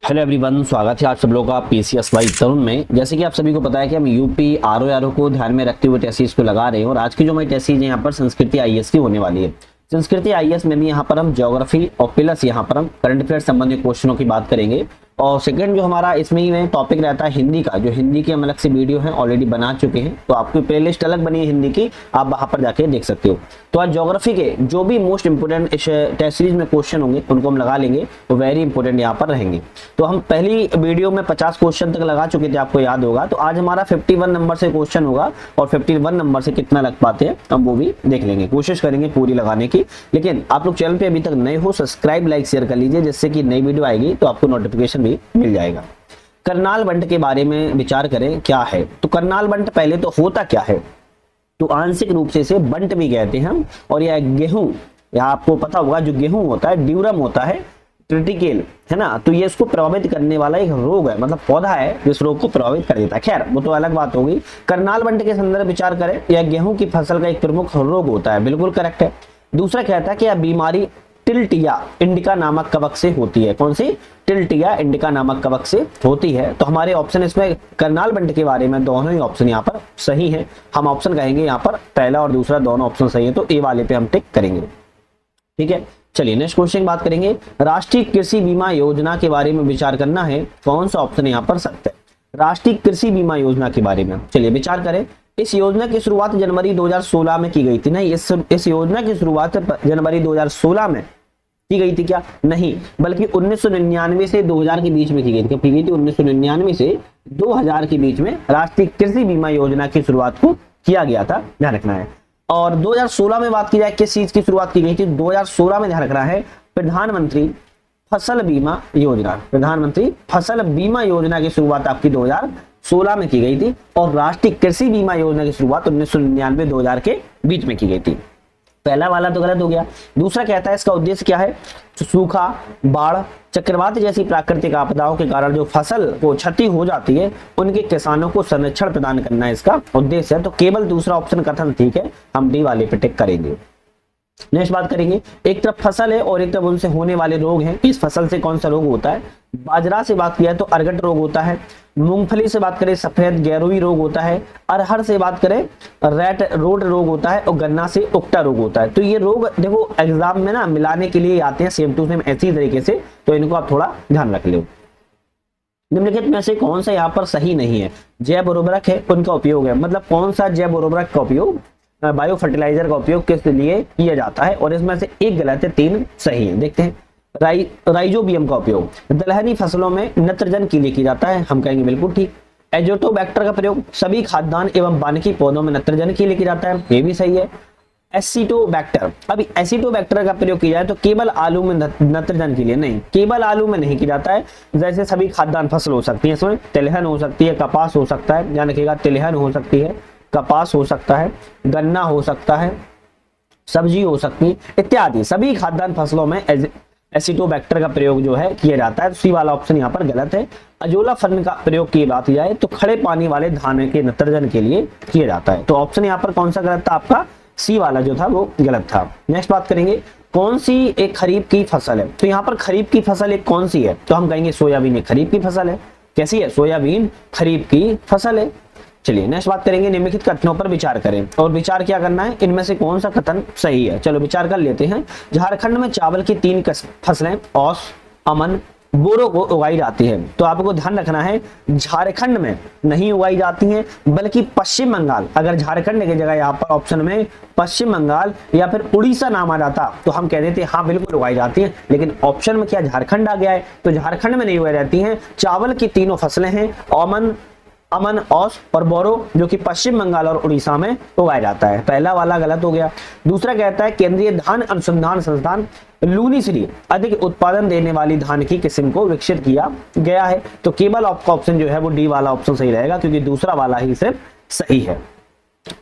Hello everyone, स्वागत है आप सब लोगों का PCSY तरुण में। जैसे कि आप सभी को पता है कि हम यूपी आरओ को ध्यान में रखते हुए टेस्ट सीरीज को लगा रहे हैं और आज की जो हमारी टेस्ट सीरीज है यहाँ पर संस्कृति आईएएस की होने वाली है। संस्कृति आईएएस में भी यहाँ पर हम ज्योग्राफी और प्लस यहाँ पर हम करंट अफेयर संबंधित क्वेश्चनों की बात करेंगे। और सेकंड जो हमारा इसमें ही में टॉपिक रहता है हिंदी का, जो हिंदी की हम अलग से वीडियो है ऑलरेडी बना चुके हैं, तो आपकी प्लेलिस्ट अलग बनी है हिंदी की, आप वहां पर जाके देख सकते हो। तो आज ज्योग्राफी के जो भी मोस्ट इंपोर्टेंट इस टेस्ट सीरीज में क्वेश्चन होंगे उनको हम लगा लेंगे, तो वेरी इंपोर्टेंट यहाँ पर रहेंगे। तो हम पहली वीडियो में 50 क्वेश्चन तक लगा चुके थे, आपको याद होगा। तो आज हमारा 51 नंबर से क्वेश्चन होगा और 51 नंबर से कितना लग पाते हैं हम वो भी देख लेंगे, कोशिश करेंगे पूरी लगाने की। लेकिन आप लोग चैनल पे अभी तक नए हो, सब्सक्राइब लाइक शेयर कर लीजिए, जिससे कि नई वीडियो आएगी तो आपको नोटिफिकेशन भी मिल जाएगा। करनाल बंट के बारे में विचार करें क्या है। तो करनाल बंट पहले तो होता क्या है, तो आंशिक रूप से इसे बंट भी कहते हैं हम। और यह गेहूं, यह आपको पता होगा जो गेहूं होता है ड्यूरम होता है, ट्रिटिकेल है ना, तो ये इसको प्रभावित करने वाला एक रोग है, मतलब पौधा है जिस रोग को प्रभावित कर देता है। खैर वो तो अलग बात होगी। करनाल बंट के संदर्भ विचार करें, यह गेहूं की फसल का एक प्रमुख रोग होता है, बिल्कुल करेक्ट है। दूसरा कहता है कि यह बीमारी टिल्टिया इंडिका नामक कवक से होती है। कौन सी? टिल्टिया इंडिका नामक कवक से होती है। तो हमारे ऑप्शन इसमें करनाल बंट के बारे में दोनों ही ऑप्शन यहाँ पर सही है। हम ऑप्शन कहेंगे यहाँ पर पहला और दूसरा दोनों ऑप्शन सही है, तो ए वाले पे हम टिक करेंगे। ठीक है, चलिए नेक्स्ट क्वेश्चन की बात करेंगे। राष्ट्रीय कृषि बीमा योजना के बारे में विचार करना है, कौन सा ऑप्शन यहाँ पर सत्य है? राष्ट्रीय कृषि बीमा योजना के बारे में चलिए विचार करें। इस योजना की शुरुआत जनवरी 2016 में की गई थी। नहीं, इस योजना की शुरुआत जनवरी 2016 में की गई थी क्या? नहीं, बल्कि 1999 से 2000 के बीच में की गई थी। कब की गई थी? 1999 से 2000 के बीच में राष्ट्रीय कृषि बीमा योजना की शुरुआत को किया गया था, ध्यान रखना है। और 2016 में बात की जाए किस चीज की शुरुआत की गई थी? 2016 में ध्यान रखना है प्रधानमंत्री फसल बीमा योजना। प्रधानमंत्री फसल बीमा योजना की शुरुआत आपकी 2016 में की गई थी और राष्ट्रीय कृषि बीमा योजना की शुरुआत 1999-2000 के बीच में की गई थी। पहला वाला तो गलत हो गया। दूसरा कहता है इसका उद्देश्य क्या है? सूखा, बाढ़, चक्रवात जैसी प्राकृतिक आपदाओं के कारण जो फसल को क्षति हो जाती है उनके किसानों को संरक्षण प्रदान करना इसका उद्देश्य है। तो केवल दूसरा ऑप्शन कथन ठीक है, हम डी वाले पे टिक करेंगे। नेक्स्ट बात करेंगे, एक तरफ फसल है और एक तरफ उनसे होने वाले रोग हैं। इस फसल से कौन सा रोग होता है? बाजरा से बात किया तो अर्गट रोग होता है। मूंगफली से बात करें सफेद गेरुई रोग होता है। अरहर से बात करें रेट रोड रोग होता है और गन्ना से उक्टा रोग होता है। तो ये रोग देखो एग्जाम में ना मिलाने के लिए आते हैं सेम टू सेम ऐसी तरीके से, तो इनको आप थोड़ा ध्यान रख लो। निम्नलिखित में से कौन सा यहाँ पर सही नहीं है? जैव उर्वरक है उनका उपयोग है, मतलब कौन सा जैव उर्वरक का उपयोग, बायो फर्टिलाइजर का उपयोग किस लिए किया जाता है? और इसमें से एक गलत है, 3 सही है। देखते हैं, राइजोबियम का उपयोग दलहनी फसलों में नत्रजन के लिए किया जाता है, हम कहेंगे बिल्कुल ठीक। एजोटोबैक्टर का प्रयोग सभी खाद्यान्न एवं वानिकी पौधों में नत्रजन के लिए किया जाता है, ये भी सही है। एसिटोबैक्टर, अभी एसिटोबैक्टर का प्रयोग किया जाए तो केवल आलू में नत्रजन के लिए, नहीं, केवल आलू में नहीं किया जाता है। जैसे सभी खाद्यान्न फसल हो सकती है, इसमें तिलहन हो सकती है, कपास हो सकता है, ध्यान रखिएगा, तिलहन हो सकती है, कपास हो सकता है, गन्ना हो सकता है, सब्जी हो सकती है इत्यादि, सभी खाद्यान्न फसलों में एसिटोबैक्टर का प्रयोग जो है किया जाता है। सी वाला ऑप्शन यहाँ पर गलत है। अजोला फर्न का प्रयोग की बात की जाए तो खड़े पानी वाले धान के नत्रजन के लिए किया जाता है। तो ऑप्शन यहाँ पर कौन सा गलत था? आपका सी वाला जो था वो गलत था। नेक्स्ट बात करेंगे, कौन सी एक खरीफ की फसल है? तो यहाँ पर खरीफ की फसल एक कौन सी है? तो हम कहेंगे सोयाबीन एक खरीफ की फसल है। कैसी है? सोयाबीन खरीफ की फसल है। चलिए नेक्स्ट बात करेंगे, निम्नलिखित कथनों पर विचार करें और विचार क्या करना है, इनमें से कौन सा कथन सही है? चलो विचार कर लेते हैं। झारखंड में चावल की 3 फसलें औस, अमन, बोरो को उगाई जाती है। तो आपको ध्यान रखना है झारखंड में नहीं उगाई जाती हैं, बल्कि पश्चिम बंगाल, अगर झारखंड की जगह यहाँ पर ऑप्शन में पश्चिम बंगाल या फिर उड़ीसा नाम आ जाता तो हम कह देते हाँ बिल्कुल उगाई जाती हैं, लेकिन ऑप्शन में क्या झारखंड आ गया है, तो झारखंड में नहीं उगाई जाती हैं। चावल की 3 फसलें हैं, अमन, औस और बोरो, जो कि पश्चिम बंगाल और उड़ीसा में उगाया जाता है। पहला वाला गलत हो गया। दूसरा कहता है केंद्रीय धान अनुसंधान संस्थान लूनीश्री अधिक उत्पादन देने वाली धान की किस्म को विकसित किया गया है। तो केवल आपका ऑप्शन जो है वो डी वाला ऑप्शन सही रहेगा, क्योंकि दूसरा वाला ही सिर्फ सही है।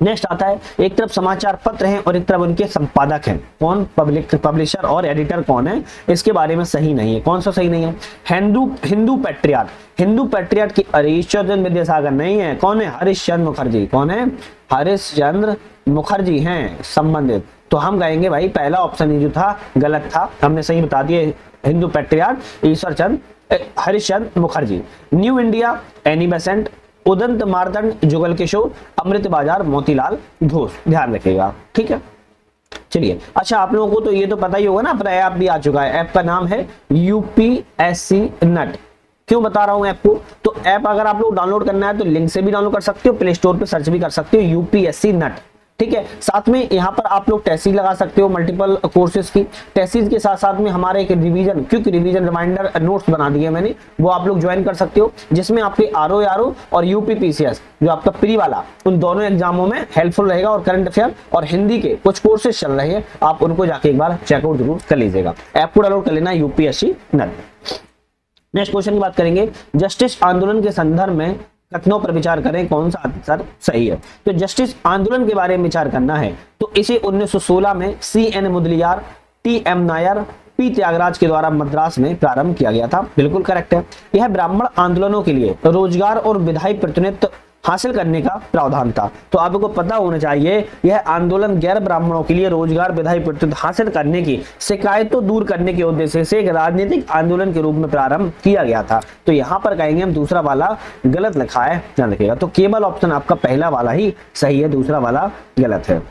नेक्स्ट आता है, एक तरफ समाचार पत्र हैं और एक तरफ उनके संपादक हैं। कौन पब्लिशर और एडिटर कौन है? इसके बारे में सही नहीं है। कौन सा सही नहीं है? हिंदू पैट्रियट की हरिश्चंद्र विद्यासागर नहीं है। कौन है? हरिश्चंद्र मुखर्जी। कौन है? हरिश्चंद्र मुखर्जी हैं संबंधित। तो हम कहेंगे भाई पहला ऑप्शन ही जो था गलत था, हमने सही बता दिया। Hindu Patriot Ishwar Chandra Harishchandra Mukherjee. New India Annie Besant, Udant Martand Jugal Kishore, Amrit Bazar Motilal Ghosh. ध्यान रखिएगा, ठीक है। चलिए, अच्छा आप लोगों को तो ये तो पता ही होगा ना, अपना ऐप भी आ चुका है। ऐप का नाम है यूपीएससी नट। क्यों बता रहा हूं ऐप को, तो ऐप अगर आप लोग डाउनलोड करना है तो लिंक से भी डाउनलोड कर सकते हो, प्ले स्टोर पे सर्च भी कर सकते हो यूपीएससी नट, ठीक है। साथ में यहाँ पर आप लोग टेस्ट लगा सकते हो मल्टीपल कोर्सेज की। टेस्ट के साथ साथ में हमारे एक रिवीजन, क्योंकि रिवीजन रिमाइंडर नोट्स बना दिए मैंने, वो आप लोग ज्वाइन कर सकते हो, जिसमें आपके आरओ और यूपीपीसीएस जो आपका प्री वाला, उन दोनों एग्जामों में हेल्पफुल रहेगा। और करंट अफेयर और हिंदी के कुछ कोर्सेज चल रहे हैं, आप उनको जाके एक बार चेकआउट जरूर कर लीजिएगा। ऐप को डाउनलोड कर लेना यूपीएससी नट। नेक्स्ट क्वेश्चन की बात करेंगे, जस्टिस आंदोलन के संदर्भ में कथनों पर विचार करें, कौन सा आंसर सही है। तो जस्टिस आंदोलन के बारे में विचार करना है तो इसे 1916 में CN Mudaliar, TM Nair, P Tyagaraja के द्वारा मद्रास में प्रारंभ किया गया था। बिल्कुल करेक्ट है। यह ब्राह्मण आंदोलनों के लिए रोजगार और विधायी प्रतिनिधित्व हासिल करने का प्रावधान था। तो आपको पता होना चाहिए, यह आंदोलन गैर ब्राह्मणों के लिए रोजगार विधायी प्रतिनिधित्व हासिल करने की शिकायतों दूर करने के उद्देश्य से एक राजनीतिक आंदोलन के रूप में प्रारंभ किया गया था। तो यहाँ पर कहेंगे हम दूसरा वाला गलत लिखा है, ध्यान रखिएगा। तो केवल ऑप्शन आपका पहला वाला ही सही है, दूसरा वाला गलत है।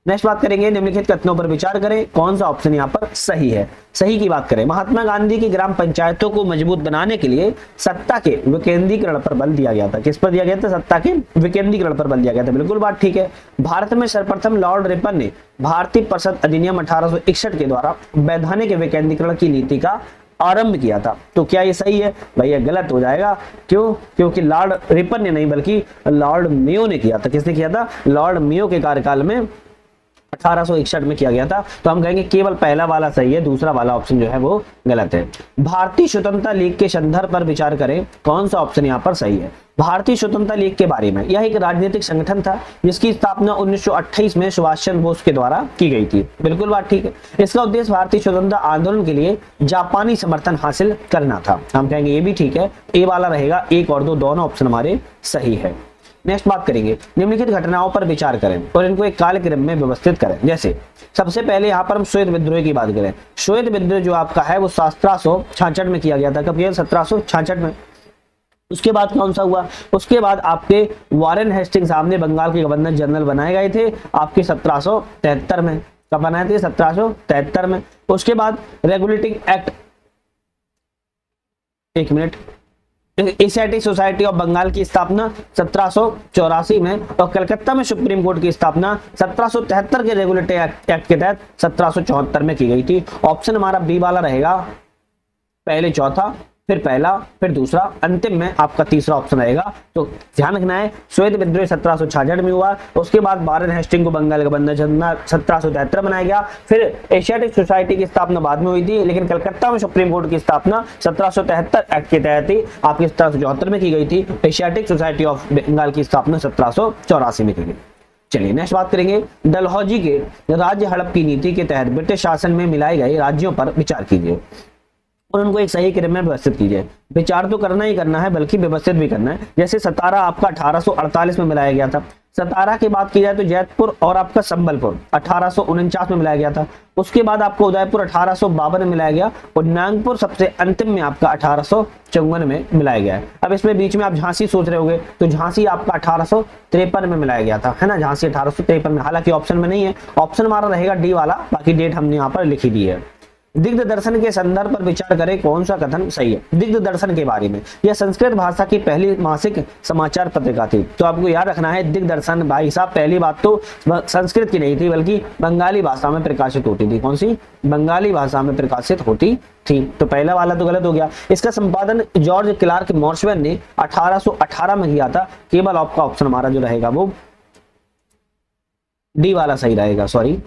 नेक्स्ट बात करेंगे, निम्नलिखित कथनों पर विचार करें, कौन सा ऑप्शन यहाँ पर सही है। सही की बात करें, महात्मा गांधी की ग्राम पंचायतों को मजबूत बनाने के लिए सत्ता के विकेंद्रीकरण पर बल दिया गया था। किस पर दिया गया था? सत्ता के विकेंद्रीकरण पर बल दिया गया था। बिल्कुल बात ठीक है। भारत में सर्वप्रथम लॉर्ड रिपन ने भारतीय परिषद अधिनियम 1861 के द्वारा वैधानिक विकेंद्रीकरण की नीति का आरंभ किया था। तो क्या ये सही है? भैया गलत हो जाएगा। क्यों? क्योंकि लॉर्ड रिपन ने नहीं बल्कि लॉर्ड मेयो ने किया था। किसने किया था? लॉर्ड मेयो के कार्यकाल में 1861 में किया गया था। तो हम कहेंगे केवल पहला वाला सही है, दूसरा वाला ऑप्शन जो है वो गलत है। भारतीय स्वतंत्रता लीग के संदर्भ पर विचार करें, कौन सा ऑप्शन यहाँ पर सही है। भारतीय स्वतंत्रता लीग के बारे में, यह एक राजनीतिक संगठन था जिसकी स्थापना 1928 में सुभाष चंद्र बोस के द्वारा की गई थी। बिल्कुल बात ठीक है। इसका उद्देश्य भारतीय स्वतंत्रता आंदोलन के लिए जापानी समर्थन हासिल करना था। हम कहेंगे ये भी ठीक है, ए वाला रहेगा। एक और दो दोनों ऑप्शन हमारे सही है। नेक्स्ट बात करेंगे, निम्नलिखित घटनाओं पर विचार करें और इनको एक कालक्रम में व्यवस्थित करें। जैसे सबसे पहले यहाँ पर हम श्वेत विद्रोह की बात करें। श्वेत विद्रोह जो आपका है वो 1766 में किया गया था। कब किया? 1766 में। उसके बाद कौन सा हुआ? उसके बाद आपके वारेन हेस्टिंग्स साहब ने बंगाल के गवर्नर जनरल बनाए गए थे आपके 1773 में। कब बनाए थे? 1773 में। उसके बाद रेगुलेटिंग एक्ट, एक minute, Asiatic Society of Bengal की स्थापना 1784 में और कलकत्ता में सुप्रीम कोर्ट की स्थापना 1773 के रेगुलेटरी एक्ट के तहत 1774 में की गई थी। ऑप्शन हमारा बी वाला रहेगा। पहले चौथा, फिर पहला, फिर दूसरा, अंतिम में आपका तीसरा ऑप्शन रहेगा। तो ध्यान रखना है, श्वेत विद्रोह 1766 में हुआ। उसके बाद वारेन हेस्टिंग को बंगाल गवर्नर जनरल 1773 बनाया गया। फिर एशियाटिक सोसाइटी की स्थापना बाद में हुई थी, लेकिन कलकत्ता में सुप्रीम कोर्ट की स्थापना 1773 एक्ट के तहत ही आपकी 1774 में की गई थी। एशियाटिक सोसाइटी ऑफ बंगाल की स्थापना 1784 में की गई। चलिए नेक्स्ट बात करेंगे, डलहौजी के राज्य हड़प की नीति के तहत ब्रिटिश शासन में मिलाए गए राज्यों पर विचार कीजिए और उनको एक सही क्रम में व्यवस्थित कीजिए। विचार तो करना ही करना है बल्कि व्यवस्थित भी करना है। जैसे सतारा आपका 1848 में मिलाया गया था। सतारा की बात की जाए तो जैतपुर और आपका संबलपुर 1849 में मिलाया गया था। उसके बाद आपको उदयपुर 1852 में मिलाया गया और नागपुर सबसे अंतिम में आपका 1854 में मिलाया गया है। अब इसमें बीच में आप झांसी सोच रहे होंगे, तो झांसी आपका 1853 में मिलाया गया था, है ना। झांसी 1853 में, हालांकि ऑप्शन में नहीं है। ऑप्शन हमारा रहेगा डी वाला, बाकी डेट हमने यहाँ पर लिखी दी है। दिग्ध दर्शन के संदर्भ पर विचार करें, कौन सा कथन सही है। दिग्ध दर्शन के बारे में, यह संस्कृत भाषा की पहली मासिक समाचार पत्रिका थी। तो आपको याद रखना है, दिग्ध दर्शन भाई साहब पहली बात तो संस्कृत की नहीं थी बल्कि बंगाली भाषा में प्रकाशित होती थी। कौन सी? बंगाली भाषा में प्रकाशित होती थी। तो पहला वाला तो गलत हो गया। इसका संपादन जॉर्ज क्लार्क मॉर्सवेन ने 1818 में किया था। केवल आपका ऑप्शन हमारा जो रहेगा वो डी वाला सही रहेगा। सॉरी,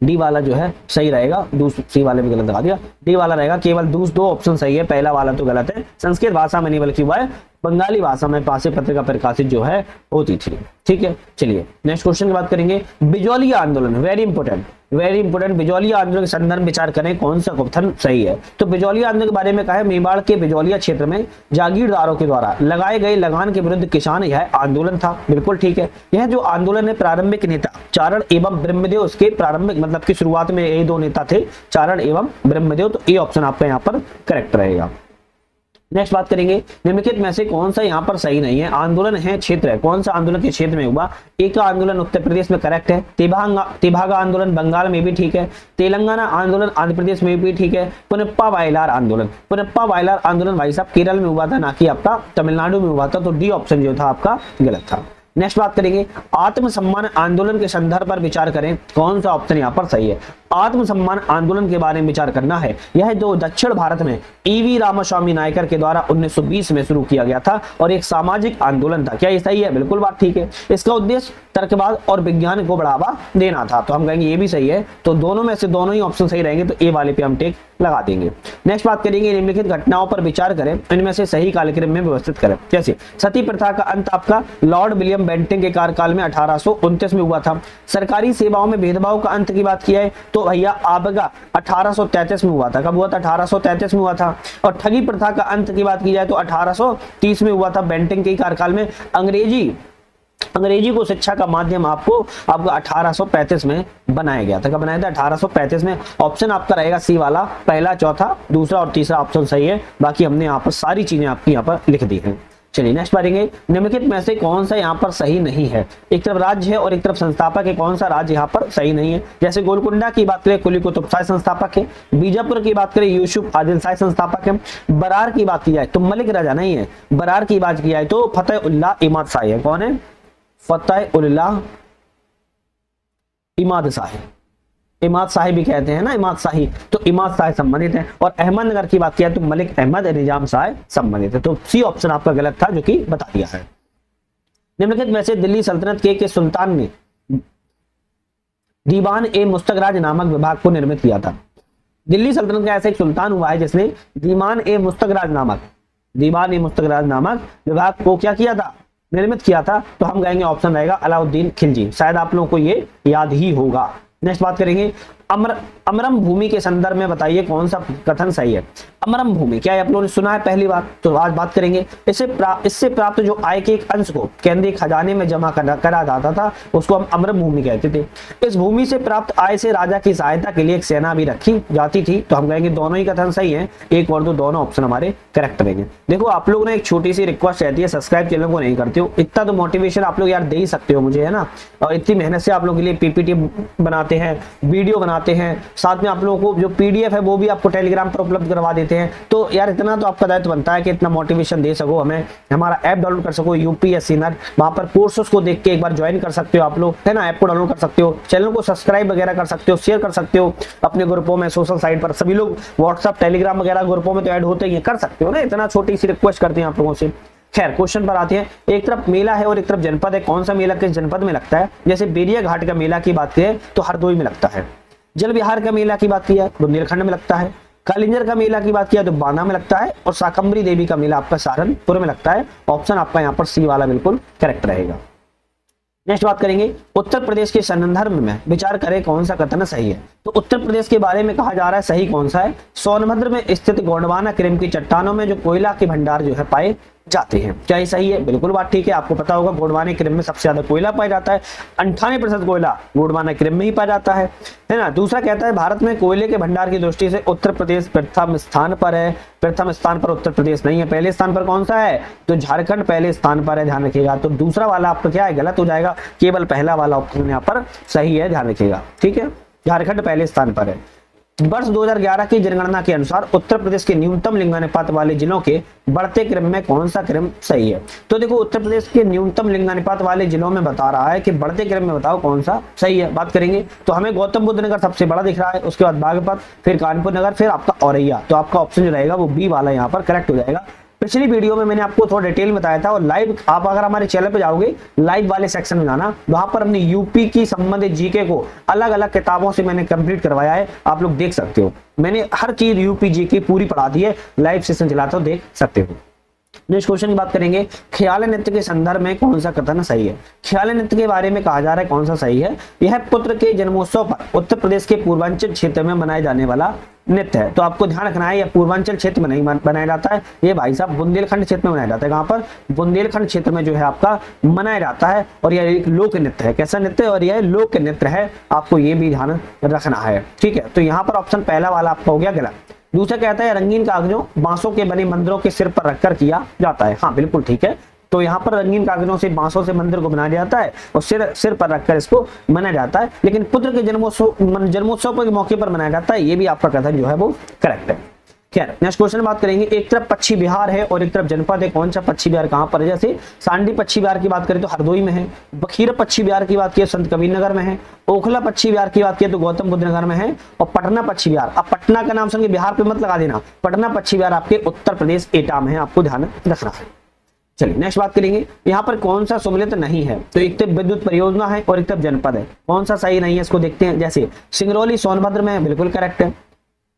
डी वाला जो है सही रहेगा। दूसरी वाले भी गलत लगा दिया। डी वाला रहेगा। केवल दो ऑप्शन सही है, पहला वाला तो गलत है। संस्कृत भाषा में नहीं बल्कि वह बंगाली भाषा में मासिक पत्रिका प्रकाशित जो है होती थी। ठीक है, चलिए नेक्स्ट क्वेश्चन की बात करेंगे। बिजौलिया आंदोलन, very important. Very important, Bijolia आंदोलन के संदर्भ में विचार करें कौन सा कथन सही है। तो बिजौलिया आंदोलन के बारे में कहा है, मेवाड़ के बिजौलिया क्षेत्र में जागीरदारों के द्वारा लगाए गए लगान के विरुद्ध किसान यह आंदोलन था। बिल्कुल ठीक है। यह जो आंदोलन है प्रारंभिक नेता चारण एवं ब्रह्मदेव, उसके प्रारंभिक मतलब की शुरुआत में ये दो नेता थे, चारण एवं ब्रह्मदेव। तो ये ऑप्शन आपका यहाँ पर करेक्ट रहेगा। नेक्स्ट बात करेंगे, निम्नलिखित में से कौन सा यहाँ पर सही नहीं है। आंदोलन है क्षेत्र है, कौन सा आंदोलन के क्षेत्र में हुआ। एक का आंदोलन उत्तर प्रदेश में करेक्ट है, तेभागा आंदोलन बंगाल में भी ठीक है, तेलंगाना आंदोलन आंध्र प्रदेश में भी ठीक है, पुनप्पा वायलार आंदोलन भाई साहब केरल में हुआ था, ना कि आपका तमिलनाडु में हुआ था। तो डी ऑप्शन जो था आपका गलत था। नेक्स्ट बात करेंगे, आत्मसम्मान आंदोलन के संदर्भ पर विचार करें कौन सा ऑप्शन यहाँ पर सही है। आत्मसम्मान आंदोलन के बारे में विचार करना है। यह जो दक्षिण भारत में ईवी रामास्वामी नायकर के द्वारा 1920 में शुरू किया गया था और एक सामाजिक आंदोलन था। क्या ये सही है? बिल्कुल बात ठीक है। इसका उद्देश्य तर्कवाद और विज्ञान को बढ़ावा देना था। तो हम कहेंगे ये भी सही है। तो दोनों में से दोनों ही ऑप्शन सही रहेंगे, तो ए वाले पे हम टिक लगा देंगे। नेक्स्ट बात करेंगे, निम्नलिखित घटनाओं पर विचार करें, इनमें से सही कालक्रम में व्यवस्थित करें। जैसे सती प्रथा का अंत आपका लॉर्ड विलियम बेंटिंग के कार्यकाल में 1829 में हुआ था। सरकारी सेवाओं में भेदभाव का अंत की बात की है तो भैया आपका 1833 में हुआ था। कब हुआ था? 1833 में हुआ था। और ठगी प्रथा का अंत की बात की जाए तो 1830 में हुआ था। बेंटिंग के कार्यकाल में अंग्रेजी को शिक्षा का माध्यम आपका 1835 में बनाया गया था। कब बनाया था? 1835 में। ऑप्शन आपका रहेगा सी वाला, पहला, चौथा, दूसरा और तीसरा ऑप्शन सही है। बाकी हमने यहाँ पर सारी चीजें आपकी यहाँ पर लिख दी हैं। चलिए नेक्स्ट पढ़ेंगे, निम्नलिखित में से कौन सा यहाँ पर सही नहीं है। एक तरफ राज्य है और एक तरफ संस्थापक है, कौन सा राज्य यहाँ पर सही नहीं है। जैसे गोलकुंडा की बात करें कुली कुतुब शाह संस्थापक है, बीजापुर की बात करें यूसुफ आदिल शाह संस्थापक है, बरार की बात की जाए तो मलिक राजा नहीं है, बरार की बात की जाए तो फतेह उल्लाह इमाद शाही है। कौन है? फतेह उल्लाह इमाद शाही, इमाद शाही भी कहते हैं ना, इमाद शाही। तो इमाद शाही संबंधित है। और अहमदनगर की बात किया तो मलिक अहमद निजाम शाह संबंधित है। तो सी ऑप्शन आपका गलत था, जो कि बता दिया है। निम्नलिखित में से दिल्ली सल्तनत के सुल्तान ने दीवान ए मुस्तखराज नामक विभाग को निर्मित किया था। दिल्ली सल्तनत का ऐसा एक सुल्तान हुआ है जिसने दीवान ए मुस्तखराज नामक विभाग को क्या किया था? निर्मित किया था। तो हम कहेंगे ऑप्शन रहेगा अलाउद्दीन खिलजी। शायद आप लोगों को ये याद ही होगा। नेक्स्ट बात करेंगे, अमरम भूमि के संदर्भ में बताइए कौन सा कथन सही है। अमरम भूमि क्या है? आप लोगों ने सुना है पहली बार, तो आज बात करेंगे। इससे प्राप्त जो आय के एक अंश को केंद्रीय खजाने में जमा करा जाता था उसको हम अमरम भूमि कहते थे। इस भूमि से प्राप्त आय से राजा की सहायता के लिए एक सेना भी रखी जाती थी। तो हम कहेंगे दोनों ही कथन सही है, एक और दो दोनों ऑप्शन हमारे करेक्ट रहेंगे। देखो आप लोग ने एक छोटी सी रिक्वेस्ट रहती है, सब्सक्राइब चैनल को नहीं करते हो, इतना तो मोटिवेशन आप लोग यार दे ही सकते हो मुझे, है ना। और इतनी मेहनत से आप लोग के लिए पीपीटी बनाते हैं, वीडियो बनाते हैं, साथ में आप लोगों को जो पीडीएफ है वो भी आपको टेलीग्राम पर उपलब्ध करवा देते हैं। तो यार इतना तो आपका दायित्व बनता है कि इतना मोटिवेशन दे सको हमें, हमारा ऐप डाउनलोड कर सको यूपीएससी नर, वहां पर कोर्सेस को देख के एक बार ज्वाइन कर सकते हो आप लोग, है ना। ऐप को डाउनलोड कर सकते हो, चैनल को सब्सक्राइब वगैरह कर सकते हो, शेयर कर सकते हो अपने ग्रुपों में, सोशल साइट पर। सभी लोग व्हाट्सएप टेलीग्राम वगैरह ग्रुपों में तो ऐड होते ही कर सकते हो ना, इतना छोटी सी रिक्वेस्ट करते हैं आप लोगों से। खैर क्वेश्चन पर आते हैं। एक तरफ मेला है और एक तरफ जनपद है, कौन सा मेला किस जनपद में लगता है। जैसे बेरिया घाट का मेला की बात करें तो हरदोई में लगता है। जल विहार का मेला की बात किया तो बुंदेलखंड में लगता है। कालिंजर का मेला की बात किया तो बांदा में लगता है। और शाकंभरी देवी का मेला आपका सहारनपुर में लगता है। ऑप्शन आपका यहाँ पर सी वाला बिल्कुल करेक्ट रहेगा। नेक्स्ट बात करेंगे, उत्तर प्रदेश के संदर्भ में विचार करें कौन सा कथन सही है। तो उत्तर प्रदेश के बारे में कहा जा रहा है सही कौन सा है। सोनभद्र में स्थित गोंडवाना क्रीम की चट्टानों में जो कोयला के भंडार जो है पाए जाते हैं। क्या ये सही है? बिल्कुल बात ठीक है। आपको पता होगा गोंडवाना क्रीम में सबसे ज्यादा कोयला पाया जाता है, 98% कोयला गोंडवाना क्रीम में ही पाया जाता है ना। दूसरा कहता है भारत में कोयले के भंडार की दृष्टि से उत्तर प्रदेश प्रथम स्थान पर है। प्रथम स्थान पर उत्तर प्रदेश नहीं है, पहले स्थान पर कौन सा है? तो झारखंड पहले स्थान पर है, ध्यान रखिएगा। तो दूसरा वाला आपका क्या है? गलत हो जाएगा, केवल पहला वाला ऑप्शन यहाँ पर सही है, ध्यान रखिएगा। ठीक है, झारखंड पहले स्थान पर है। वर्ष 2011 की जनगणना के अनुसार उत्तर प्रदेश के न्यूनतम लिंगानुपात वाले जिलों के बढ़ते क्रम में कौन सा क्रम सही है। तो देखो उत्तर प्रदेश के न्यूनतम लिंगानुपात वाले जिलों में बता रहा है कि बढ़ते क्रम में बताओ कौन सा सही है। बात करेंगे तो हमें गौतम बुद्ध नगर सबसे बड़ा दिख रहा है, उसके बाद बागपत, फिर कानपुर नगर, फिर आपका औरैया। तो आपका ऑप्शन जो रहेगा वो बी वाला यहाँ पर करेक्ट हो जाएगा। पिछली वीडियो में मैंने आपको थोड़ा डिटेल बताया था, और लाइव आप अगर हमारे चैनल पे जाओगे लाइव वाले सेक्शन में जाना, वहां पर हमने यूपी की संबंधित जीके को अलग अलग किताबों से मैंने कंप्लीट करवाया है, आप लोग देख सकते हो। मैंने हर चीज यूपी जीके पूरी पढ़ा दी है, लाइव सेशन चलाता हूं, देख सकते हो। नेक्स्ट क्वेश्चन की बात करेंगे, ख्याल नृत्य के संदर्भ में कौन सा कथन सही है। ख्याल नृत्य के बारे में कहा जा रहा है कौन सा सही है, यह पुत्र के जन्मोत्सव पर उत्तर प्रदेश के पूर्वांचल क्षेत्र में मनाए जाने वाला नृत्य है। तो आपको ध्यान रखना है यह पूर्वांचल क्षेत्र में नहीं बनाया जाता है, ये भाई साहब बुंदेलखंड क्षेत्र में मनाया जाता है। कहाँ पर, बुंदेलखंड क्षेत्र में जो है आपका मनाया जाता है, और यह एक लोक नृत्य है। कैसा नृत्य, और यह लोक नृत्य है, आपको ये भी ध्यान रखना है, ठीक है। तो यहाँ पर ऑप्शन पहला वाला आपका हो गया गलत। दूसरा कहता है रंगीन कागजों बांसों के बने मंदिरों के सिर पर रखकर किया जाता है। हाँ बिल्कुल ठीक है, तो यहाँ पर रंगीन कागजों से बांसों से मंदिर को बनाया जाता है और सिर पर रखकर इसको मनाया जाता है, लेकिन पुत्र के जन्मोत्सव के मौके पर मनाया जाता है, ये भी आपका कथन जो है वो करेक्ट है। खैर नेक्स्ट क्वेश्चन बात करेंगे, एक तरफ पश्चिम बिहार है और एक तरफ जनपद है, कौन सा पश्चिम बिहार कहाँ पर है। जैसे सांडी पश्चिम बिहार की बात करें तो हरदोई में है, बखीर पश्चिम बिहार की बात की संत कबीर नगर में है, ओखला पश्चिम बिहार की बात की तो गौतम बुद्ध नगर में है, और पटना पश्चिम बिहार, अब पटना का नाम सुन के बिहार पे मत लगा देना, पटना पश्चिम बिहार आपके उत्तर प्रदेश एटा में है, आपको ध्यान रखना है। चलिए नेक्स्ट बात करेंगे, यहाँ पर कौन सा सम्मिलित नहीं है। तो एक तरफ विद्युत परियोजना है और एक तरफ जनपद है, कौन सा सही नहीं है इसको देखते हैं। जैसे सिंगरौली सोनभद्र में बिल्कुल करेक्ट है,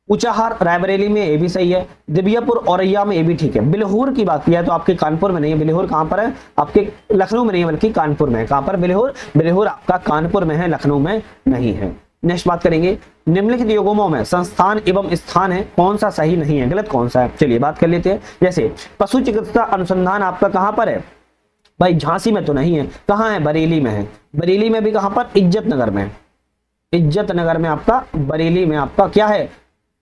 ऊंचाहार रायबरेली में ये भी सही है, दिबियापुर औरैया में ये भी ठीक है। बिलहूर की बात किया तो आपके कानपुर में नहीं है, बिलहूर कहां पर है, आपके लखनऊ में नहीं है बल्कि कानपुर में है। कहां पर बिलहूर आपका कानपुर में है, लखनऊ में नहीं है। नेक्स्ट बात करेंगे, निम्नलिखित युग्मों में संस्थान एवं स्थान है, कौन सा सही नहीं है, गलत कौन सा है। चलिए बात कर लेते हैं। जैसे पशु चिकित्सा अनुसंधान आपका कहां पर है, भाई झांसी में तो नहीं है, कहां है, बरेली में है। बरेली में भी कहां पर, इज्जत नगर में, इज्जत नगर में आपका, बरेली में आपका क्या है,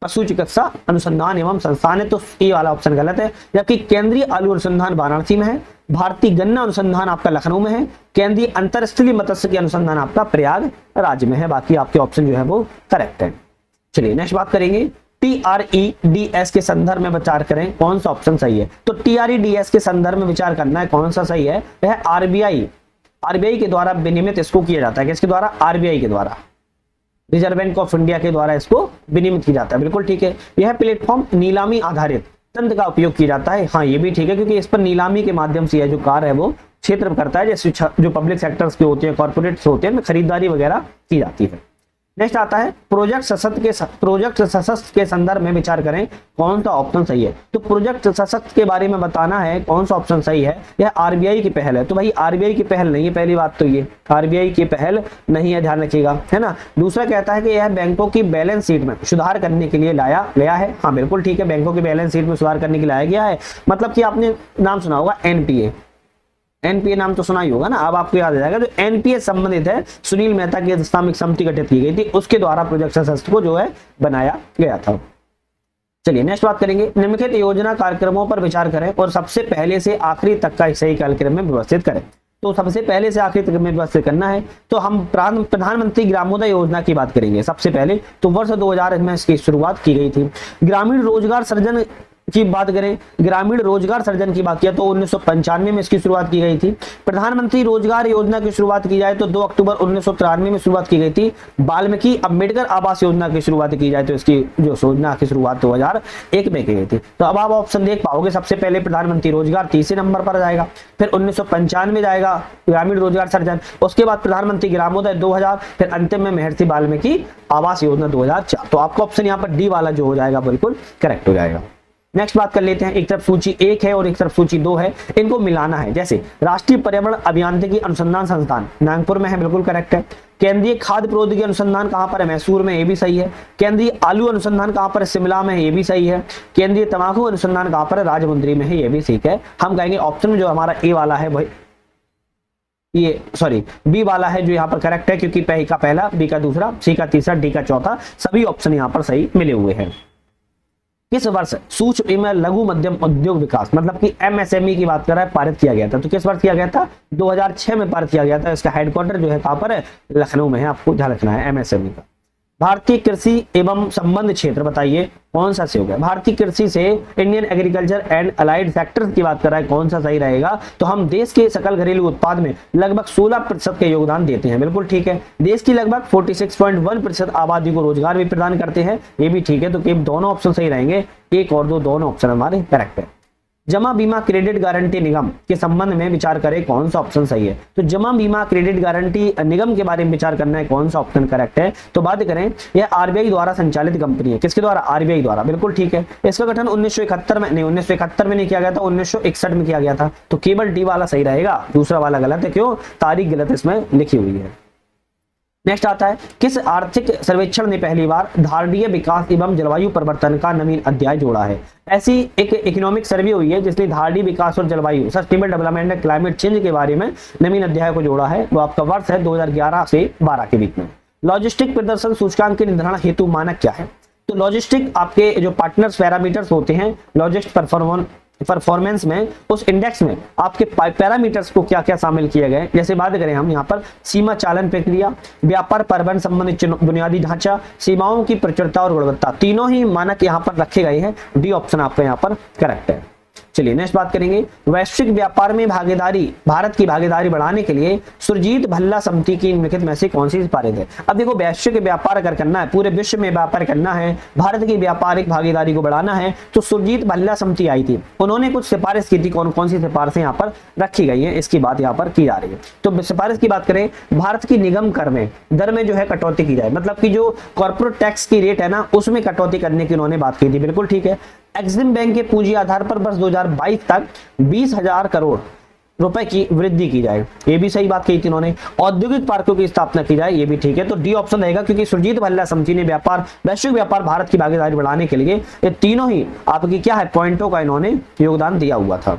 पशु चिकित्सा अनुसंधान एवं संस्थान है, तो ये वाला ऑप्शन गलत है। जबकि केंद्रीय आलू अनुसंधान वाराणसी में है, भारतीय गन्ना अनुसंधान आपका लखनऊ में है, केंद्रीय अंतरस्थलीय मत्स्य के अनुसंधान आपका प्रयागराज में है। बाकी आपके ऑप्शन जो है वो करेक्ट है। चलिए नेक्स्ट बात करेंगे, TREDS के संदर्भ में विचार करें कौन सा ऑप्शन सही है। तो TREDS के संदर्भ में विचार करना है कौन सा सही है, यह आरबीआई के द्वारा विनियमित इसको किया जाता है। किसके द्वारा, आरबीआई के द्वारा, रिजर्व बैंक ऑफ इंडिया के द्वारा इसको विनियमित किया जाता है, बिल्कुल ठीक है। यह प्लेटफॉर्म नीलामी आधारित तंत्र का उपयोग किया जाता है, हाँ ये भी ठीक है, क्योंकि इस पर नीलामी के माध्यम से यह जो कार्य है वो क्षेत्र करता है, जैसे जो पब्लिक सेक्टर्स के होते हैं, कॉर्पोरेट्स होते हैं, खरीदारी वगैरह की जाती है। नेक्स्ट आता है प्रोजेक्ट सशक्त के संदर्भ में विचार करें कौन सा ऑप्शन सही है। तो प्रोजेक्ट सशक्त के बारे में बताना है कौन सा ऑप्शन सही है, यह आरबीआई की पहल है। तो भाई आरबीआई की पहल नहीं है, पहली बात तो ये आरबीआई की पहल नहीं है, ध्यान रखिएगा, है ना। दूसरा कहता है कि यह बैंकों की बैलेंस शीट में सुधार करने के लिए लाया गया है, हाँ बिल्कुल ठीक है, बैंकों की बैलेंस शीट में सुधार करने के लिए लाया गया है। मतलब कि आपने नाम सुना होगा एनपीए नाम तो सुना ही होगा ना, अब आपको याद आ जाएगा। जो एनपीए संबंधित है, सुनील मेहता की अध्यक्षता समिति गठित की गई थी, उसके द्वारा प्रोजेक्ट सशक्त को जो है बनाया गया था। चलिए नेक्स्ट बात करेंगे, निम्नलिखित योजना कार्यक्रमों पर विचार करें और सबसे पहले से आखिरी तक का सही कार्यक्रम में व्यवस्थित करें। तो सबसे पहले से आखिरी तक में व्यवस्थित करना है, तो हम प्रधानमंत्री ग्रामोदय योजना की बात करेंगे सबसे पहले। तो वर्ष 2000 में इसकी शुरुआत की गई थी। ग्रामीण रोजगार सृजन की बात करें, ग्रामीण रोजगार सृजन की बात किया तो 1995 में इसकी शुरुआत की गई थी। प्रधानमंत्री रोजगार योजना की शुरुआत की जाए तो 2 अक्टूबर 1993 में शुरुआत की गई थी। वाल्मीकि अम्बेडकर आवास योजना की शुरुआत की जाए तो इसकी जो योजना की शुरुआत 2001 में की गई थी। तो अब आप ऑप्शन देख पाओगे, सबसे पहले प्रधानमंत्री रोजगार तीसरे नंबर पर जाएगा, फिर 1995 में जाएगा ग्रामीण रोजगार सृजन, उसके बाद प्रधानमंत्री ग्रामोदय 2000, फिर अंतिम में महर्षि वाल्मीकि आवास योजना 2004। तो आपका ऑप्शन यहाँ पर डी वाला जो हो जाएगा बिल्कुल करेक्ट हो जाएगा। नेक्स्ट बात कर लेते हैं, एक तरफ सूची 1 है और एक तरफ सूची 2 है, इनको मिलाना है। जैसे राष्ट्रीय पर्यावरण अभियांत्रिकी अनुसंधान संस्थान नागपुर में है, बिल्कुल करेक्ट है। केंद्रीय खाद्य प्रौद्योगिकी अनुसंधान कहां पर है, मैसूर में, ये भी सही है। केंद्रीय आलू अनुसंधान कहां पर है, शिमला में, ये भी सही है। केंद्रीय तंबाकू अनुसंधान कहां पर है, राजमुंद्री में है, ये भी ठीक है। हम कहेंगे ऑप्शन जो हमारा ए वाला है भाई, ये सॉरी बी वाला है जो यहाँ पर करेक्ट है, क्योंकि पी का पहला, बी का दूसरा, सी का तीसरा, डी का चौथा, सभी ऑप्शन यहाँ पर सही मिले हुए हैं। किस वर्ष सूक्ष्म एवं लघु मध्यम उद्योग विकास मतलब कि एमएसएमई की बात कर रहा है पारित किया गया था। तो किस वर्ष किया गया था, 2006 में पारित किया गया था। इसका हेडक्वार्टर जो है कहां पर है, लखनऊ में है, आपको ध्यान रखना है एमएसएमई का। भारतीय कृषि एवं संबंध क्षेत्र बताइए कौन सा सही होगा। भारतीय कृषि से Indian agriculture and allied sectors की बात कर रहा है, कौन सा सही रहेगा। तो हम देश के सकल घरेलू उत्पाद में लगभग 16% का योगदान देते हैं, बिल्कुल ठीक है। देश की लगभग 46.1% आबादी को रोजगार भी प्रदान करते हैं, ये भी ठीक है। तो दोनों ऑप्शन सही रहेंगे, 1 और 2 दोनों ऑप्शन हमारे करेक्ट है। जमा बीमा क्रेडिट गारंटी निगम के संबंध में विचार करें कौन सा ऑप्शन सही है। तो जमा बीमा क्रेडिट गारंटी निगम के बारे में विचार करना है, कौन सा ऑप्शन करेक्ट है। तो बात करें, यह आरबीआई द्वारा संचालित कंपनी है। किसके द्वारा? आरबीआई द्वारा, बिल्कुल ठीक है। इसका गठन 1971 में नहीं, 1971 में नहीं किया गया था, 1961 में किया गया था। तो केवल डी वाला सही रहेगा, दूसरा वाला गलत है। क्यों? तारीख गलत इसमें लिखी हुई है। नेक्स्ट आता है, किस आर्थिक सर्वेक्षण ने पहली बार धारणीय विकास एवं जलवायु परिवर्तन का नवीन अध्याय जोड़ा है। ऐसी एक इकोनॉमिक सर्वे हुई है जिसने धारणीय विकास और जलवायु sustainable development and climate change के बारे में नवीन अध्याय को जोड़ा है। वो आपका वर्ष है 2011 से 12 के बीच में। लॉजिस्टिक प्रदर्शन सूचकांक के निर्धारण हेतु मानक क्या है? तो लॉजिस्टिक आपके जो पार्टनर्स पैरामीटर्स होते हैं लॉजिस्ट परफॉर्मेंस में, उस इंडेक्स में आपके पैरामीटर्स को क्या क्या शामिल किए गए। जैसे बात करें हम यहाँ पर सीमा चालन प्रक्रिया, व्यापार परिवहन संबंधित बुनियादी ढांचा, सीमाओं की प्रचुरता और गुणवत्ता, तीनों ही मानक यहाँ पर रखे गए हैं। डी ऑप्शन आपका यहाँ पर करेक्ट है। चलिए नेक्स्ट बात करेंगे, वैश्विक व्यापार में भागीदारी, भारत की भागीदारी बढ़ाने के लिए सुरजीत भल्ला समिति की निम्नलिखित में से कौन सी सिफारिश है। अब देखो, वैश्विक व्यापार अगर करना है, पूरे विश्व में व्यापार करना है, भारत की व्यापारिक भागीदारी को बढ़ाना है, तो सुरजीत भल्ला समिति आई थी, उन्होंने कुछ सिफारिश की थी। कौन कौन सी सिफारिशें यहाँ पर रखी गई है, इसकी बात यहाँ पर की जा रही है। तो सिफारिश की बात करें, भारत की निगम कर में दर में जो है कटौती की जाए, मतलब कि जो कॉर्पोरेट टैक्स की रेट है ना, उसमें कटौती करने की उन्होंने बात की थी, बिल्कुल ठीक है। एक्सिम बैंक के पूंजी आधार पर वर्ष 2022 तक 20,000 करोड़ रुपए की वृद्धि की जाए, ये भी सही बात कही थी उन्होंने। औद्योगिक पार्कों की स्थापना की जाए, ये भी ठीक है। तो डी ऑप्शन रहेगा, क्योंकि सुरजीत भल्ला समिति ने वैश्विक व्यापार भारत की भागीदारी बढ़ाने के लिए ये तीनों ही आपकी क्या है पॉइंटों का इन्होंने योगदान दिया हुआ था।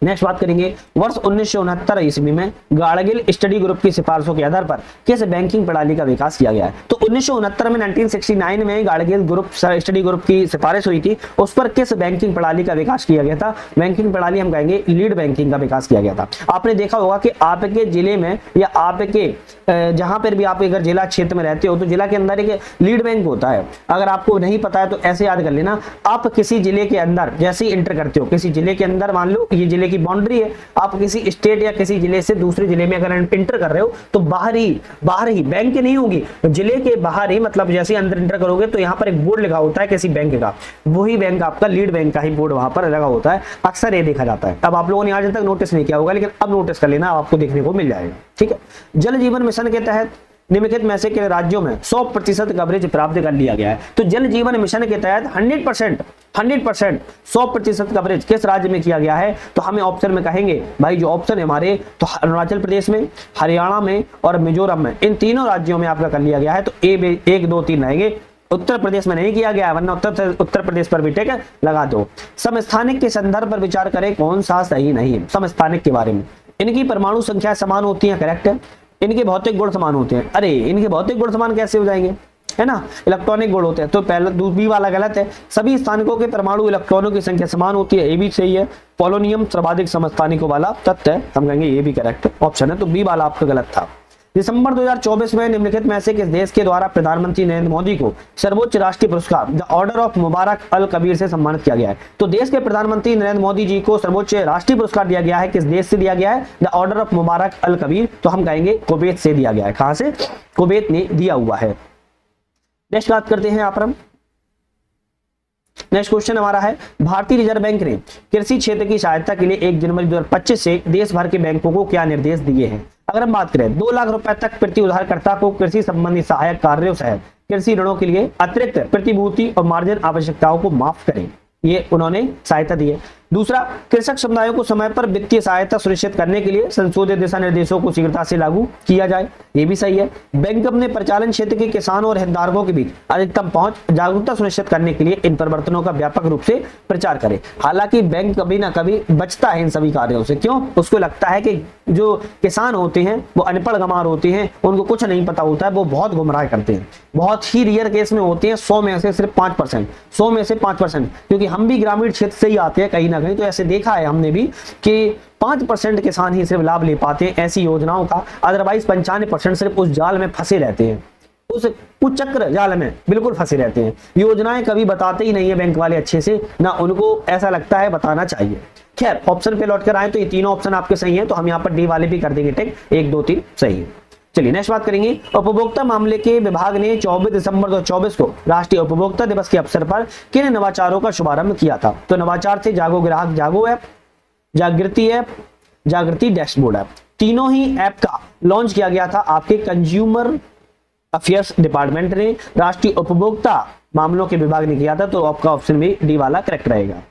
नेक्स्ट बात करेंगे, वर्ष 1969 ईस्वी में गाड़गिल स्टडी ग्रुप की सिफारिशों के आधार पर किस बैंकिंग प्रणाली का विकास किया गया है। तो 1969 में 1969 में गाड़गिल ग्रुप स्टडी ग्रुप की सिफारिश हुई थी, उस पर किस बैंकिंग प्रणाली का विकास किया गया था। बैंकिंग प्रणाली हम कहेंगे लीड बैंकिंग का विकास किया गया था। आपने देखा होगा कि आपके जिले में या आपके जहां पर भी आप अगर जिला क्षेत्र में रहते हो तो जिला के अंदर एक लीड बैंक होता है। अगर आपको नहीं पता है तो ऐसे याद कर लेना, आप किसी जिले के अंदर जैसे ही इंटर करते हो, किसी जिले के अंदर, मान लो ये जिले की बाउंड्री है, आप किसी स्टेट या किसी जिले से दूसरे जिले में अगर इंटर कर रहे हो तो बाहर ही बैंक की नहीं होगी, जिले के बाहर ही, मतलब जैसे अंदर इंटर करोगे तो यहाँ पर एक बोर्ड लगा होता है किसी बैंक का, वही बैंक आपका लीड बैंक का ही बोर्ड वहां पर लगा होता है। अक्सर ये देखा जाता है। अब आप लोगों ने आज तक नोटिस नहीं किया होगा, लेकिन अब नोटिस कर लेना, आपको देखने को मिल जाएगा। ठीक है। जल जीवन मिशन के तहत निम्नलिखित में से किन राज्यों में 100% कवरेज प्राप्त कर लिया गया है। तो जल जीवन मिशन के तहत 100% 100% कवरेज किस राज्य में किया गया है। तो हमें ऑप्शन में कहेंगे भाई, जो ऑप्शन है हमारे, तो अरुणाचल प्रदेश में, हरियाणा में और मिजोरम में, इन तीनों राज्यों में आपका कर लिया गया है। तो ए 1 2 3 रहेंगे। उत्तर प्रदेश में नहीं किया गया, वरना उत्तर प्रदेश पर भी टिक लगा दो। समस्थानिक के संदर्भ पर विचार करें कौन सा सही नहीं है। समस्थानिक के बारे में, इनकी परमाणु संख्या समान होती है, करेक्ट है। इनके भौतिक गुण समान होते हैं। अरे इनके भौतिक गुण समान कैसे हो जाएंगे, है ना, इलेक्ट्रॉनिक गुण होते हैं। तो पहला बी वाला गलत है। सभी स्थानिकों के परमाणु इलेक्ट्रॉनों की संख्या समान होती है, ये भी सही है। पोलोनियम सर्वाधिक समस्थानिकों वाला तत्व है, हम कहेंगे ये भी करेक्ट ऑप्शन है। तो बी वाला आपका गलत था। दिसंबर 2024 में निम्नलिखित में से किस देश के द्वारा प्रधानमंत्री नरेंद्र मोदी को सर्वोच्च राष्ट्रीय पुरस्कार द ऑर्डर ऑफ मुबारक अल कबीर से सम्मानित किया गया है। तो देश के प्रधानमंत्री नरेंद्र मोदी जी को सर्वोच्च राष्ट्रीय पुरस्कार दिया गया है, किस देश से दिया गया है, द ऑर्डर ऑफ मुबारक अल कबीर। तो हम कहेंगे कुवैत से दिया गया है। कहां से? कुवैत ने दिया हुआ है। नेक्स्ट बात करते हैं यहाँ पर हम, नेक्स्ट क्वेश्चन हमारा है, भारतीय रिजर्व बैंक ने कृषि क्षेत्र की सहायता के लिए 1 जनवरी 2025 से देश भर के बैंकों को क्या निर्देश दिए हैं। अगर हम बात करें, 2 लाख रुपए तक प्रति उधारकर्ता को कृषि संबंधी सहायक कार्यों सहित कृषि ऋणों के लिए अतिरिक्त प्रतिभूति और मार्जिन आवश्यकताओं को माफ करें, ये उन्होंने सहायता दी है। दूसरा, कृषक समुदायों को समय पर वित्तीय सहायता सुनिश्चित करने के लिए संशोधित दिशा निर्देशों को शीघ्रता से लागू किया जाए, ये भी सही है। बैंक अपने परिचालन क्षेत्र के किसानों और हितधारकों के बीच अधिकतम पहुंच जागरूकता सुनिश्चित करने के लिए इन परिवर्तनों का व्यापक रूप से प्रचार करे। हालांकि बैंक कभी ना कभी बचता है इन सभी कार्यों से। क्यों? उसको लगता है कि जो किसान होते हैं वो अनपढ़ गंवार होते हैं, उनको कुछ नहीं पता होता है, वो बहुत गुमराह करते हैं। बहुत ही रेयर केस में होते हैं, 100 में से सिर्फ 5%, 100 में से 5%, क्योंकि हम भी ग्रामीण क्षेत्र से ही आते हैं कहीं ना कहीं, तो ऐसे देखा है हमने भी कि 5% किसान ही सिर्फ लाभ ले पाते हैं ऐसी योजनाओं का। अदरवाइज 95% सिर्फ उस जाल में फंसे रहते हैं, उस कुचक्र जाल में बिल्कुल फंसे रहते हैं। योजनाएं कभी बताते ही नहीं है बैंक वाले अच्छे से, ना उनको ऐसा लगता है बताना चाहिए। खैर, ऑप्शन पे लौट कर आए तो ये तीनों ऑप्शन आपके सही हैं, तो हम यहाँ पर डी वाले भी कर देंगे टिक, 1 2 3 सही है। चलिए नेक्स्ट बात करेंगे। उपभोक्ता मामले के विभाग ने 24 दिसंबर 2024 को राष्ट्रीय उपभोक्ता दिवस के अवसर पर किन नवाचारों का शुभारंभ किया था? तो नवाचार थे जागो ग्राहक जागो ऐप, जागृति ऐप, जागृति डैशबोर्ड ऐप। तीनों ही ऐप का लॉन्च किया गया था आपके कंज्यूमर अफेयर्स डिपार्टमेंट ने, राष्ट्रीय उपभोक्ता मामलों के विभाग ने किया था। तो आपका ऑप्शन भी डी वाला करेक्ट रहेगा।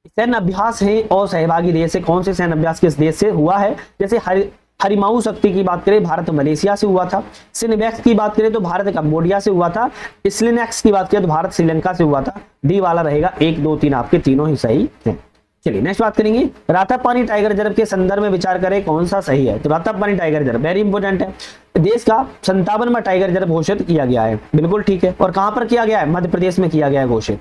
सैन्य अभ्यास है और सहभागी देश से कौन से सैन्य अभ्यास किस देश से हुआ है? जैसे हरिमाऊ शक्ति की बात करें भारत मलेशिया से हुआ था, सिनबैक्स की बात करें तो भारत कंबोडिया से हुआ था, स्लिनेक्स की बात करें तो भारत श्रीलंका से हुआ था। डी वाला रहेगा 1, 2, 3 आपके तीनों ही सही हैं। चलिए नेक्स्ट बात करेंगे। रातापानी टाइगर रिजर्व के संदर्भ में विचार करें कौन सा सही है? तो Ratapani tiger reserve very important है, देश का 57वां टाइगर रिजर्व घोषित किया गया है, बिल्कुल ठीक है। और कहां पर किया गया है? मध्य प्रदेश में किया गया है घोषित।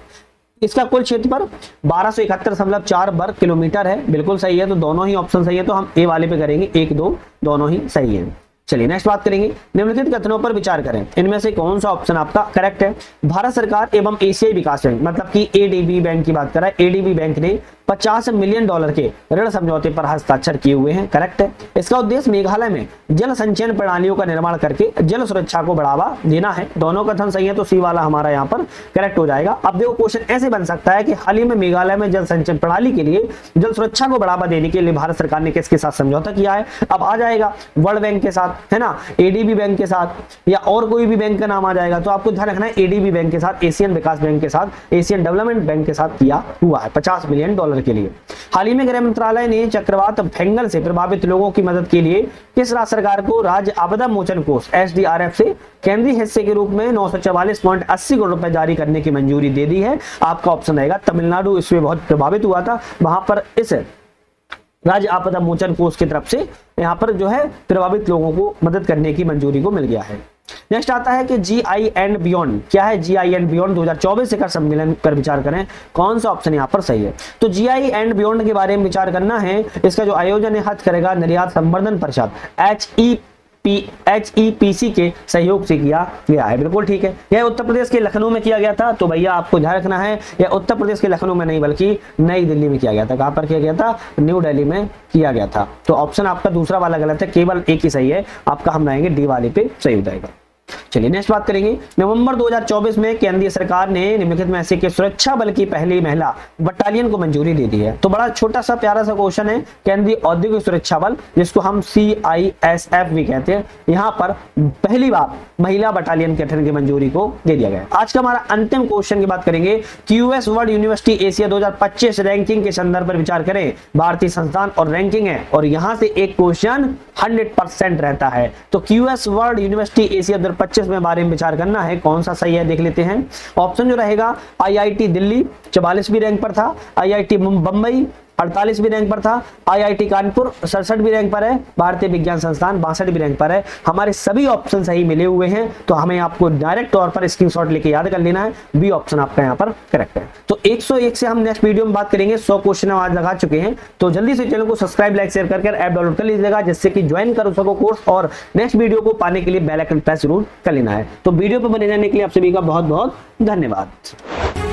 इसका कुल क्षेत्रफल 1271.4 वर्ग किलोमीटर है, बिल्कुल सही है। तो दोनों ही ऑप्शन सही है, तो हम ए वाले पे करेंगे 1, 2 दोनों ही सही है। चलिए नेक्स्ट बात करेंगे। निम्नलिखित कथनों पर विचार करें, इनमें से कौन सा ऑप्शन आपका करेक्ट है? भारत सरकार एवं एशियाई विकास बैंक मतलब कि एडीबी बैंक की बात करें, एडीबी बैंक ने $50 मिलियन के ऋण समझौते पर हस्ताक्षर किए हुए हैं, करेक्ट है। इसका उद्देश्य मेघालय में जल संचयन प्रणालियों का निर्माण करके जल सुरक्षा को बढ़ावा देना है। दोनों कथन सही है, तो सी वाला हमारा यहाँ पर करेक्ट हो जाएगा। अब देखो क्वेश्चन ऐसे बन सकता है कि हाल ही में मेघालय में जल संचयन प्रणाली के लिए जल सुरक्षा को बढ़ावा देने के लिए भारत सरकार ने किसके साथ समझौता किया है? अब आ जाएगा वर्ल्ड बैंक के साथ, है ना, एडीबी बैंक के साथ या और कोई भी बैंक का नाम आ जाएगा। तो आपको ध्यान रखना है एडीबी बैंक के साथ, एशियन विकास बैंक के साथ, एशियन डेवलपमेंट बैंक के साथ किया हुआ है $50 मिलियन के लिए। हाल ही में गृह मंत्रालय ने चक्रवात फेंगल से प्रभावित लोगों की मदद के लिए किस राज्य सरकार को राज्य आपदा मोचन कोष एसडीआरएफ से केंद्रीय हिस्से के रूप में 944.80 करोड़ रुपए जारी करने की मंजूरी दे दी है? आपका ऑप्शन रहेगा तमिलनाडु इसमें बहुत प्रभावित हुआ था, वहां पर इस राज्य आपदा मोचन कोष की तरफ से यहाँ पर जो है प्रभावित लोगों को मदद करने की मंजूरी को मिल गया है। नेक्स्ट आता है कि जीआई एंड बियॉन्ड क्या है? जीआई एंड बियॉन्ड 2024 शिखर सम्मेलन पर विचार करें, कौन सा ऑप्शन यहाँ पर सही है? तो जीआई एंड बियॉन्ड के बारे में विचार करना है। इसका जो आयोजन है हज करेगा निर्यात संवर्धन परिषद HEPC के सहयोग से किया गया है, बिल्कुल ठीक है। यह उत्तर प्रदेश के लखनऊ में किया गया था। तो भैया आपको ध्यान रखना है, यह उत्तर प्रदेश के लखनऊ में नहीं बल्कि नई दिल्ली में किया गया था। कहां पर किया गया था? न्यू दिल्ली में किया गया था। तो ऑप्शन आपका दूसरा वाला गलत है, केवल एक ही सही है आपका, हम रहेंगे डी वाले पे सही हो जाएगा। चलिए नेक्स्ट बात करेंगे। नवंबर 2024 में केंद्रीय सरकार ने निम्नलिखित में से के सुरक्षा बल की पहली महिला बटालियन को मंजूरी दे दी है। तो बड़ा छोटा सा प्यारा सा क्वेश्चन है, केंद्रीय औद्योगिक सुरक्षा बल जिसको हम CISF भी कहते हैं, यहाँ पर पहली बार महिला बटालियन गठन की मंजूरी को दे दिया गया। आज का हमारा अंतिम क्वेश्चन की बात करेंगे। QS world university Asia 2025 ranking के संदर्भ पर विचार करें। भारतीय संस्थान और रैंकिंग है, और यहां से एक क्वेश्चन 100% रहता है। तो QS वर्ल्ड यूनिवर्सिटी एशिया 2025 में बारे में विचार करना है, कौन सा सही है देख लेते हैं। ऑप्शन जो रहेगा IIT दिल्ली 44वीं रैंक पर था, IIT बंबई 48वीं रैंक पर था, IIT कानपुर 67वीं रैंक पर है, भारतीय विज्ञान संस्थान 62वीं रैंक पर है। हमारे सभी ऑप्शन सही मिले हुए हैं, तो हमें आपको डायरेक्ट तौर पर स्क्रीनशॉट लेके याद कर लेना है, बी ऑप्शन आपका यहाँ पर करेक्ट है। तो 101 से हम नेक्स्ट वीडियो में बात करेंगे। 100 क्वेश्चन आज लगा चुके हैं, तो जल्दी से चैनल को सब्सक्राइब लाइक शेयर करके ऐप डाउनलोड कर लीजिएगा, जिससे कि ज्वाइन कर सको कोर्स, और नेक्स्ट वीडियो को पाने के लिए बेल आइकन प्रेस जरूर कर लेना है। तो वीडियो पर बने रहने के लिए आप सभी का बहुत बहुत धन्यवाद।